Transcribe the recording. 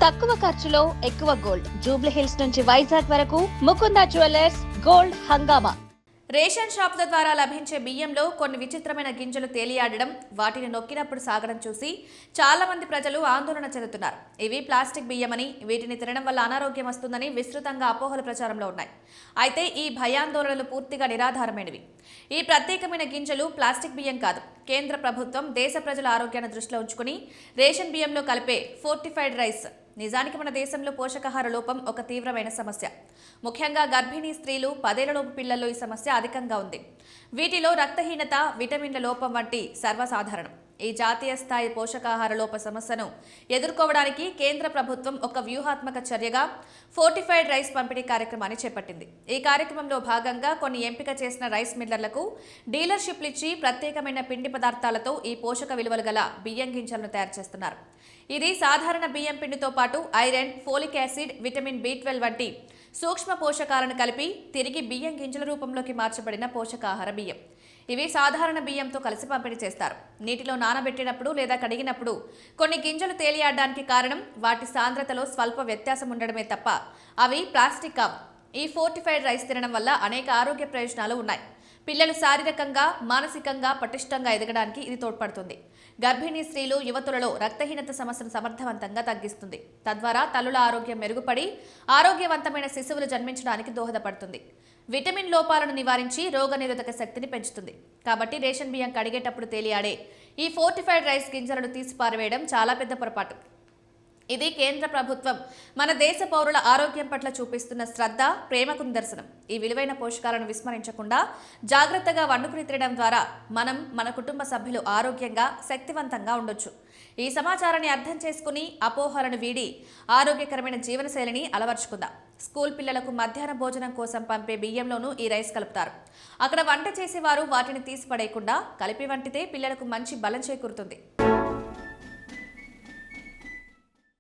తక్కువ ఖర్చులో ఎక్కువ గోల్డ్. జూబ్లీ హిల్స్ నుంచి వైజాగ్ వరకు ముకుంద జ్యువెలర్స్ గోల్డ్ హంగామా. రేషన్ షాపుల ద్వారా లభించే బియ్యంలో కొన్ని విచిత్రమైన గింజలు తేలియాడడం, వాటిని నొక్కినప్పుడు సాగడం చూసి చాలా మంది ప్రజలు ఆందోళన చెందుతున్నారు. ఇవి ప్లాస్టిక్ బియ్యమని, వీటిని తినడం వల్ల అనారోగ్యం వస్తుందని విస్తృతంగా అపోహలు ప్రచారంలో ఉన్నాయి. అయితే ఈ భయాందోళనలు పూర్తిగా నిరాధారమైనవి. ఈ ప్రత్యేకమైన గింజలు ప్లాస్టిక్ బియ్యం కాదు. కేంద్ర ప్రభుత్వం దేశ ప్రజల ఆరోగ్యాన్ని దృష్టిలో ఉంచుకుని రేషన్ బియ్యంలో కలిపే ఫోర్టిఫైడ్ రైస్. నిజానికి మన దేశంలో పోషకాహార లోపం ఒక తీవ్రమైన సమస్య. ముఖ్యంగా గర్భిణీ స్త్రీలు, 10 ఏళ్లలోపు పిల్లల్లో ఈ సమస్య అధికంగా ఉంది. వీటిలో రక్తహీనత, విటమిన్ల లోపం వంటి సర్వసాధారణం. ఈ జాతీయ స్థాయి పోషకాహార లోప సమస్యను ఎదుర్కోవడానికి కేంద్ర ప్రభుత్వం ఒక వ్యూహాత్మక చర్యగా ఫోర్టిఫైడ్ రైస్ పంపిణీ కార్యక్రమాన్ని చేపట్టింది. ఈ కార్యక్రమంలో భాగంగా కొన్ని ఎంపిక చేసిన రైస్ మిల్లర్లకు డీలర్షిప్లు ఇచ్చి ప్రత్యేకమైన పిండి పదార్థాలతో ఈ పోషక విలువలు గల బియ్యం గింజలను తయారు చేస్తున్నారు. ఇది సాధారణ బియ్యం పిండితో పాటు iron, folic acid, vitamin B12 వంటి సూక్ష్మ పోషకాలను కలిపి తిరిగి బియ్యం గింజల రూపంలోకి మార్చబడిన పోషకాహార బియ్యం. ఇవి సాధారణ బియ్యంతో కలిసి పంపిణీ చేస్తారు. నీటిలో నానబెట్టినప్పుడు లేదా కడిగినప్పుడు కొన్ని గింజలు తేలియాడడానికి కారణం వాటి సాంద్రతలో స్వల్ప వ్యత్యాసం ఉండడమే తప్ప అవి ప్లాస్టిక్ కావు. ఈ ఫోర్టిఫైడ్ రైస్ తినడం వల్ల అనేక ఆరోగ్య ప్రయోజనాలు ఉన్నాయి. పిల్లలు శారీరకంగా, మానసికంగా పటిష్టంగా ఎదగడానికి ఇది తోడ్పడుతుంది. గర్భిణీ స్త్రీలు, యువతులలో రక్తహీనత సమస్యను సమర్థవంతంగా తగ్గిస్తుంది. తద్వారా తల్లుల ఆరోగ్యం మెరుగుపడి ఆరోగ్యవంతమైన శిశువులు జన్మించడానికి దోహదపడుతుంది. విటమిన్ లోపాలను నివారించి రోగనిరోధక శక్తిని పెంచుతుంది. కాబట్టి రేషన్ బియ్యం కడిగేటప్పుడు తేలియాడే ఈ ఫోర్టిఫైడ్ రైస్ గింజలను తీసి పారవేయడం చాలా పెద్ద పొరపాటు. ఇది కేంద్ర ప్రభుత్వం మన దేశ పౌరుల ఆరోగ్యం పట్ల చూపిస్తున్న శ్రద్ధ, ప్రేమకు నిదర్శనం. ఈ విలువైన పోషకాలను విస్మరించకుండా జాగ్రత్తగా వండుకుని తినడం ద్వారా మనం, మన కుటుంబ సభ్యులు ఆరోగ్యంగా, శక్తివంతంగా ఉండొచ్చు. ఈ సమాచారాన్ని అర్థం చేసుకుని అపోహలను వీడి ఆరోగ్యకరమైన జీవనశైలిని అలవర్చుకుందాం. స్కూల్ పిల్లలకు మధ్యాహ్న భోజనం కోసం పంపే బియ్యంలోనూ ఈ రైస్ కలుపుతారు. అక్కడ వంట చేసేవారు వాటిని తీసి పడేయకుండా కలిపి వండితే పిల్లలకు మంచి బలం చేకూరుతుంది.